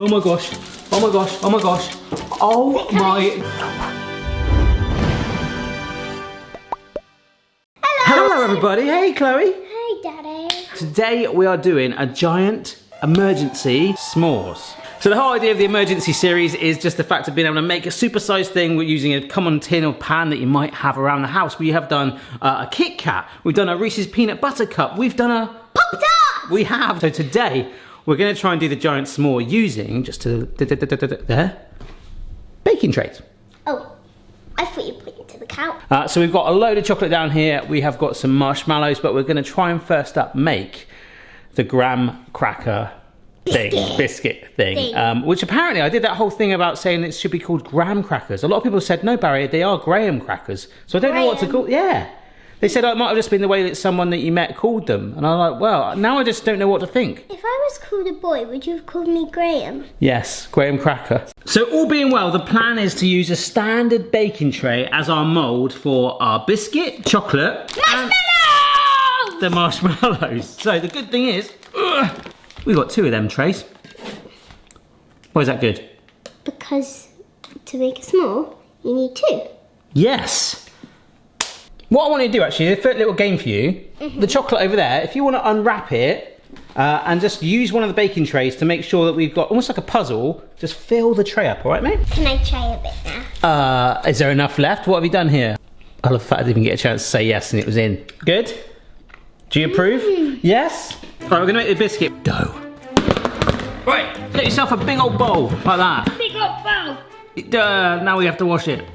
Oh my gosh, oh my gosh, oh my gosh, oh my... Hello everybody, hey Chloe. Hey Daddy. Today we are doing a giant emergency s'mores. So the whole idea of the emergency series is just the fact of being able to make a supersized thing with using a common tin or pan that you might have around the house. We have done a Kit Kat, we've done a Reese's Peanut Butter Cup, we've done a... Pop-Tart! We have. So today, we're going to try and do the giant s'more using just there, baking trays. Oh, I thought you pointed to the cow. So we've got a load of chocolate down here. We have got some marshmallows, but we're going to try and first up make the graham cracker biscuit thing. Which apparently I did that whole thing about saying it should be called graham crackers. A lot of people said, no Barry, they are graham crackers. So I don't know what to call, yeah. They said it might have just been the way that someone that you met called them. And I'm like, well, now I just don't know what to think. If I was called a boy, would you have called me Graham? Yes, graham cracker. So all being well, the plan is to use a standard baking tray as our mould for our biscuit, chocolate, and the marshmallows. So the good thing is, we've got 2 of them trays. Why is that good? Because to make a s'more, you need 2. Yes. What I want to do actually, a little game for you. The chocolate over there, if you want to unwrap it and just use one of the baking trays to make sure that we've got almost like a puzzle, just fill the tray up, all right, mate? Can I try a bit now? Is there enough left? What have you done here? I love the fact I didn't even get a chance to say yes and it was in. Good? Do you approve? Yes? All right, we're going to make the biscuit dough. Right, get yourself a big old bowl like that. Big old bowl. Now we have to wash it.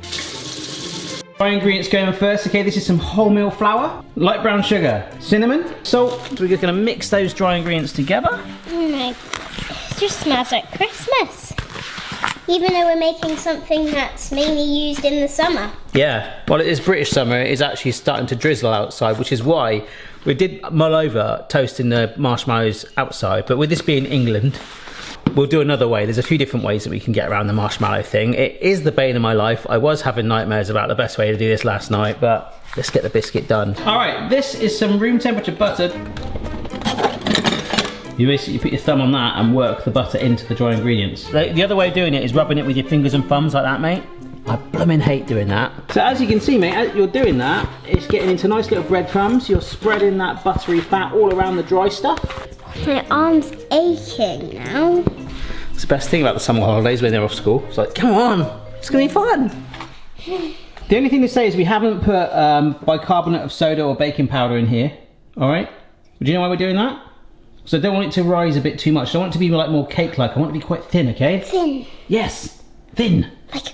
Dry ingredients going first. Okay, this is some wholemeal flour, light brown sugar, cinnamon, salt. So we're just going to mix those dry ingredients together. Oh my, it just smells like Christmas. Even though we're making something that's mainly used in the summer. Yeah, well it is British summer, it is actually starting to drizzle outside, which is why we did mull over toasting the marshmallows outside, but with this being England, we'll do another way. There's a few different ways that we can get around the marshmallow thing. It is the bane of my life. I was having nightmares about the best way to do this last night, but let's get the biscuit done. All right, this is some room temperature butter. You basically put your thumb on that and work the butter into the dry ingredients. The other way of doing it is rubbing it with your fingers and thumbs like that, mate. I blooming hate doing that. So as you can see, mate, as you're doing that, it's getting into nice little breadcrumbs. You're spreading that buttery fat all around the dry stuff. My arm's aching now. It's the best thing about the summer holidays when they're off school. It's like, come on, it's gonna be fun. The only thing to say is we haven't put bicarbonate of soda or baking powder in here, all right? Do you know why we're doing that? So I don't want it to rise a bit too much. I don't want it to be like more cake-like. I want it to be quite thin, okay? Thin. Yes, thin. Like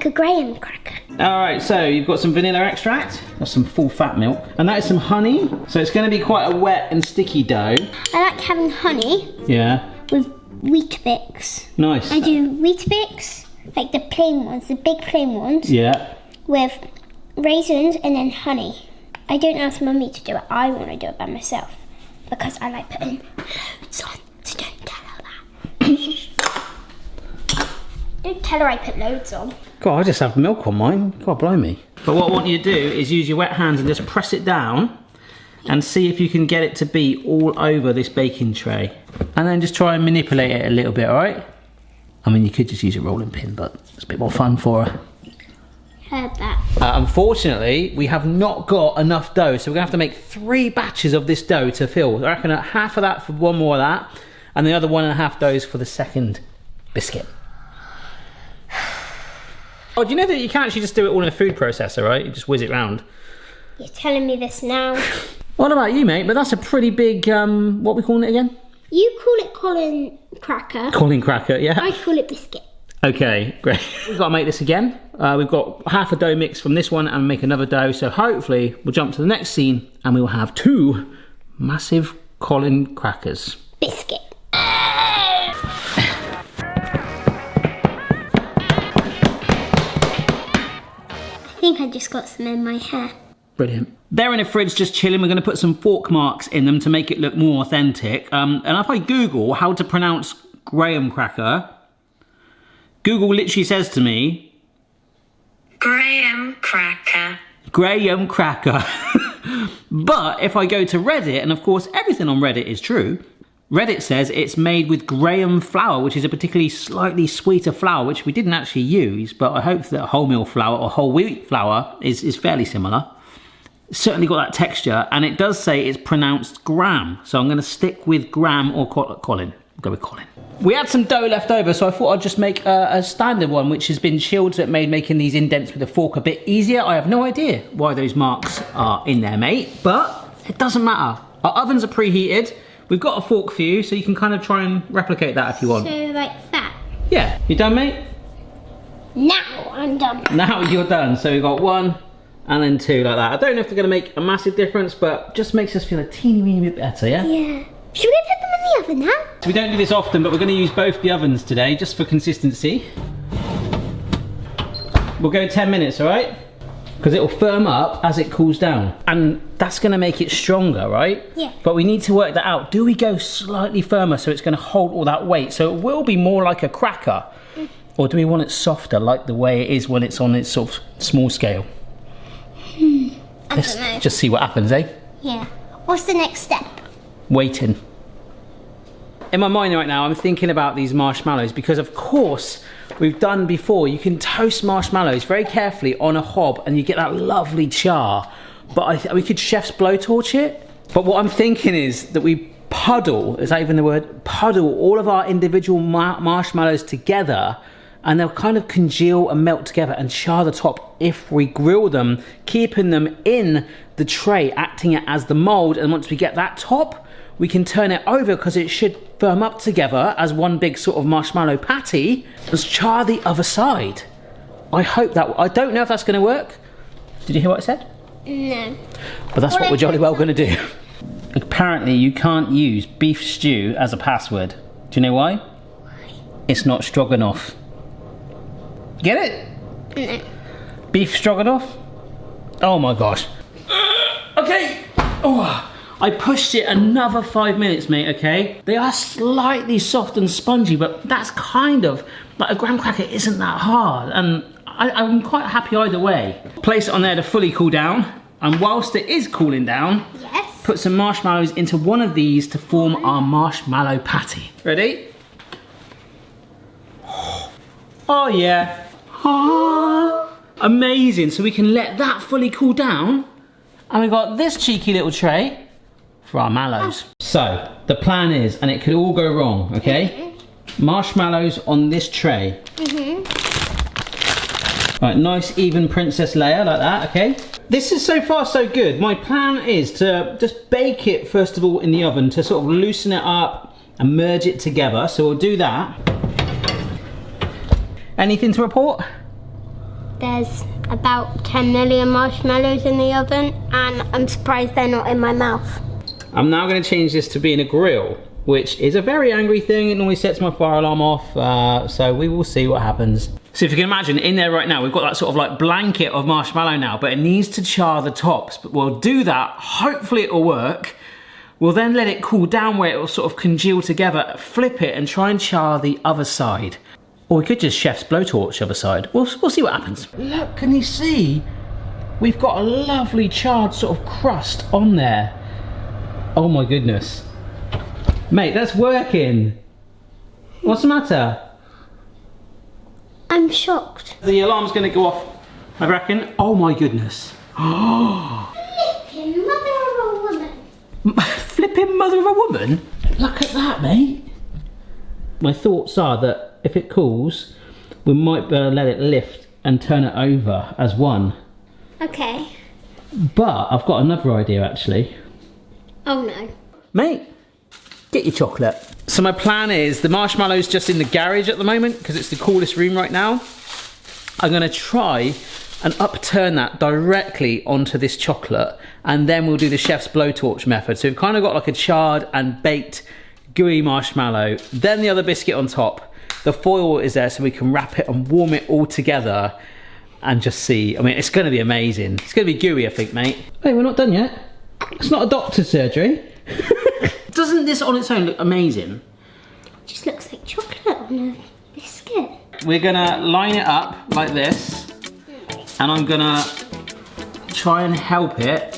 a graham cracker. All right, so you've got some vanilla extract. That's some full fat milk. And that is some honey. So it's gonna be quite a wet and sticky dough. I like having honey. Yeah. With wheat bix. Nice. I do wheat bix, like the plain ones, the big plain ones. Yeah. With raisins and then honey. I don't ask Mummy to do it. I want to do it by myself because I like putting loads on. So don't tell her that. Don't tell her I put loads on. God, I just have milk on mine. God, blimey. But what I want you to do is use your wet hands and just press it down and see if you can get it to be all over this baking tray. And then just try and manipulate it a little bit, all right? I mean, you could just use a rolling pin, but it's a bit more fun for her. Heard that. Unfortunately, we have not got enough dough, so we're gonna have to make 3 batches of this dough to fill. I reckon half of that for one more of that, and the other 1.5 doughs for the second biscuit. Oh, do you know that you can't actually just do it all in a food processor, right? You just whiz it round. You're telling me this now. What about you, mate? But that's a pretty big, what are we calling it again? You call it Colin cracker. Colin cracker, yeah. I call it biscuit. Okay, great. We've got to make this again. We've got half a dough mix from this one and make another dough. So hopefully we'll jump to the next scene and we will have 2 massive Colin crackers. Biscuit. I think I just got some in my hair. Brilliant. They're in the fridge just chilling. We're going to put some fork marks in them to make it look more authentic. And if I Google how to pronounce graham cracker, Google literally says to me, Graham cracker. Graham cracker. But if I go to Reddit, and of course everything on Reddit is true, Reddit says it's made with graham flour, which is a particularly slightly sweeter flour, which we didn't actually use, but I hope that wholemeal flour or whole wheat flour is fairly similar. It's certainly got that texture, and it does say it's pronounced gram, so I'm going to stick with gram or Colin. I'll go with Colin. We had some dough left over, so I thought I'd just make a standard one, which has been chilled, so it made making these indents with a fork a bit easier. I have no idea why those marks are in there, mate, but it doesn't matter. Our ovens are preheated. We've got a fork for you, so you can kind of try and replicate that if you want. So like that? Yeah. You done, mate? Now I'm done. Now you're done. So we've got 1 and then 2 like that. I don't know if they're going to make a massive difference, but just makes us feel a teeny weeny bit better, yeah? Yeah. Should we put them in the oven now? So we don't do this often, but we're going to use both the ovens today, just for consistency. We'll go 10 minutes, all right? Because it will firm up as it cools down. And that's going to make it stronger, right? Yeah. But we need to work that out. Do we go slightly firmer so it's going to hold all that weight? So it will be more like a cracker. Or do we want it softer, like the way it is when it's on its sort of small scale? Let's don't know. just see what happens, eh? Yeah. What's the next step? Waiting. In my mind right now, I'm thinking about these marshmallows because, of course, we've done before. You can toast marshmallows very carefully on a hob and you get that lovely char. But we could chef's blowtorch it. But what I'm thinking is that we puddle, is that even the word? Puddle all of our individual marshmallows together, and they'll kind of congeal and melt together and char the top if we grill them, keeping them in the tray, acting it as the mold. And once we get that top, we can turn it over because it should firm up together as one big sort of marshmallow patty. Let's char the other side. I hope that, I don't know if that's going to work. Did you hear what I said? No. But that's what we're jolly well going to do. Apparently you can't use beef stew as a password. Do you know why? Why? It's not stroganoff. Get it? No. Beef stroganoff? Oh my gosh. Okay. Oh, I pushed it another 5 minutes, mate, okay? They are slightly soft and spongy, but that's kind of, like a graham cracker isn't that hard, and I'm quite happy either way. Place it on there to fully cool down, and whilst it is cooling down, Yes. put some marshmallows into one of these to form our marshmallow patty. Ready? Oh yeah. Oh, amazing. So we can let that fully cool down, and we've got this cheeky little tray for our mallows. So the plan is, and it could all go wrong, okay? Marshmallows on this tray. Right, nice even princess layer like that, okay? This is so far so good. My plan is to just bake it first of all in the oven to sort of loosen it up and merge it together. So we'll do that. Anything to report? There's about 10 million marshmallows in the oven, and I'm surprised they're not in my mouth. I'm now going to change this to being a grill, which is a very angry thing. It normally sets my fire alarm off, so we will see what happens. So if you can imagine, in there right now, we've got that sort of like blanket of marshmallow now, but it needs to char the tops. But we'll do that, hopefully it will work. We'll then let it cool down where it will sort of congeal together, flip it and try and char the other side. Or we could just chef's blowtorch the other side. We'll see what happens. Look, can you see? We've got a lovely charred sort of crust on there. Oh my goodness. Mate, that's working. What's the matter? I'm shocked. The alarm's gonna go off, I reckon. Oh my goodness. Flipping mother of a woman. Flipping mother of a woman? Look at that, mate. My thoughts are that if it cools, we might be able to let it lift and turn it over as one. Okay. But I've got another idea actually. Oh no. Mate, get your chocolate. So my plan is, the marshmallow's just in the garage at the moment because it's the coolest room right now. I'm gonna try and upturn that directly onto this chocolate, and then we'll do the chef's blowtorch method. So we've kind of got like a charred and baked gooey marshmallow, then the other biscuit on top. The foil is there so we can wrap it and warm it all together and just see. I mean, it's gonna be amazing. It's gonna be gooey, I think, mate. Hey, we're not done yet. It's not a doctor's surgery. Doesn't this on its own look amazing? It just looks like chocolate on a biscuit. We're gonna line it up like this, and I'm gonna try and help it.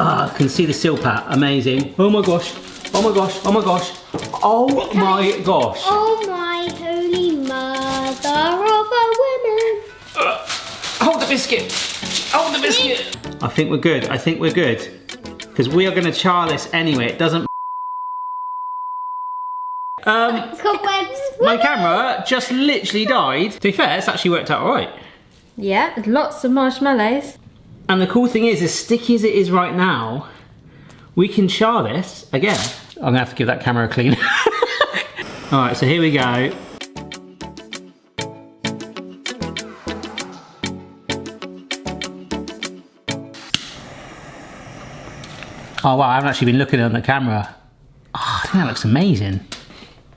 I can see the seal pat. Amazing. Oh my gosh. Oh my gosh. Oh my gosh. Oh my gosh. Oh my holy mother of a woman. Hold the biscuit. Hold the biscuit. I think we're good. I think we're good. Because we are going to char this anyway. It doesn't. Cobwebs. My camera just literally died. To be fair, it's actually worked out alright. Yeah, there's lots of marshmallows. And the cool thing is, as sticky as it is right now, we can char this again. I'm gonna have to give that camera a clean. Alright, so here we go. Oh wow, I haven't actually been looking on the camera. Oh, I think that looks amazing.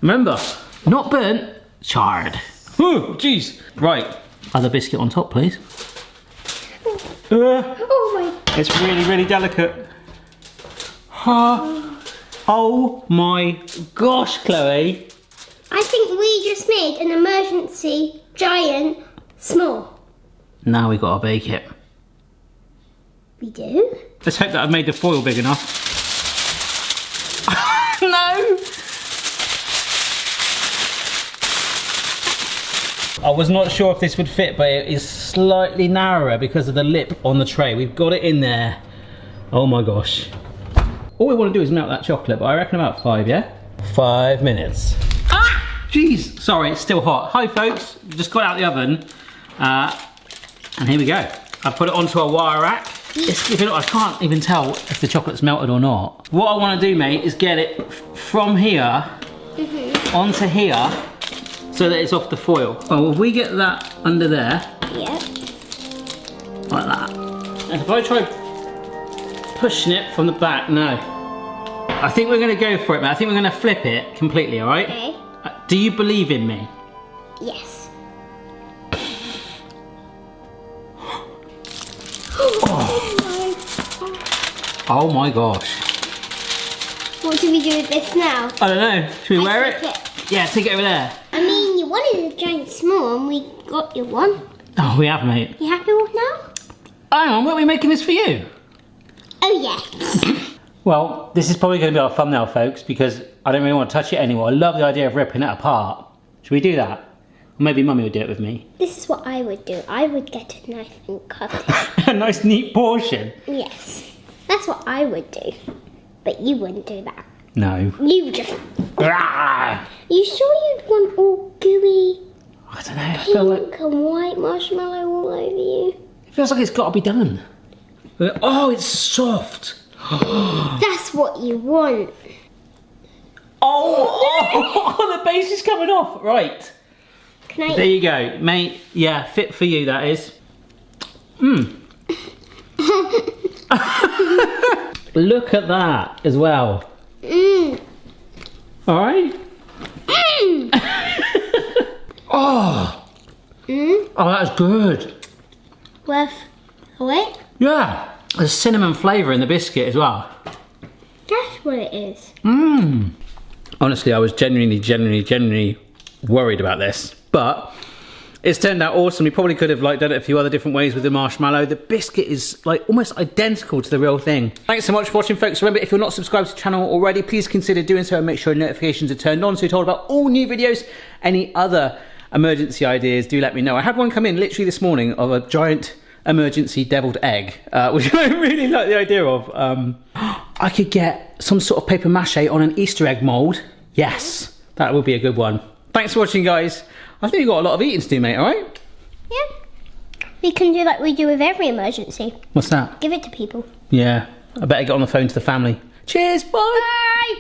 Remember, not burnt, charred. Oh, jeez. Right, other biscuit on top, please. Oh my. It's really, really delicate. Oh my gosh, Chloe. I think we just made an emergency giant s'more. Now we gotta bake it. We do? Let's hope that I've made the foil big enough. No! I was not sure if this would fit, but it is slightly narrower because of the lip on the tray. We've got it in there. Oh my gosh. All we want to do is melt that chocolate, but I reckon about 5, yeah? 5 minutes. Ah! Jeez! Sorry, it's still hot. Hi folks, just got out of the oven. And here we go. I put it onto a wire rack. I can't even tell if the chocolate's melted or not. What I want to do, mate, is get it from here onto here so that it's off the foil. Oh, if we get that under there, Yeah. like that. And if I try pushing it from the back, no. I think we're going to go for it, mate. I think we're going to flip it completely, all right? Okay. Do you believe in me? Yes. Oh my gosh. What do we do with this now? I don't know. Should we wear it? Take Yeah, take it over there. I mean, you wanted a giant s'more and we got you one. Oh, we have, mate. You happy with now? Hang on, weren't we making this for you? Oh yeah. Well, this is probably going to be our thumbnail, folks, because I don't really want to touch it anymore. I love the idea of ripping it apart. Should we do that? Or maybe Mummy would do it with me. This is what I would do. I would get a knife and cut it. A nice, neat portion. Yes. That's what I would do. But you wouldn't do that. No. You just... Ah! You sure you'd want all gooey I don't know. I feel like pink and white marshmallow all over you? it feels like it's got to be done. Oh, it's soft. That's what you want. Oh, the base is coming off. Right. Can I... There you go, mate. Yeah, fit for you, that is. Look at that as well. All right. Oh. Oh, that's good. Worth a wait? Yeah. There's cinnamon flavour in the biscuit as well. That's what it is. Honestly, I was genuinely worried about this, but it's turned out awesome. We probably could have done it a few other different ways with the marshmallow. The biscuit is almost identical to the real thing. Thanks so much for watching, folks. Remember, if you're not subscribed to the channel already, please consider doing so and make sure notifications are turned on so you're told about all new videos. Any other emergency ideas, do let me know. I had one come in literally this morning of a giant emergency deviled egg, which I really like the idea of. I could get some sort of paper mache on an Easter egg mould. Yes, that would be a good one. Thanks for watching, guys. I think you've got a lot of eating to do, mate, alright? Yeah. We can do like we do with every emergency. What's that? Give it to people. Yeah, I better get on the phone to the family. Cheers, bye! Bye!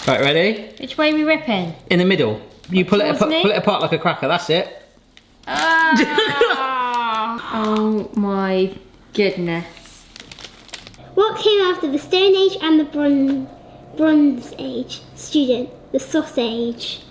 Right, ready? Which way are we ripping? In the middle. You pull it, Towards me? pull it apart like a cracker, that's it. Oh my goodness. What came after the Stone Age and the Bronze Age? Student, the Sausage.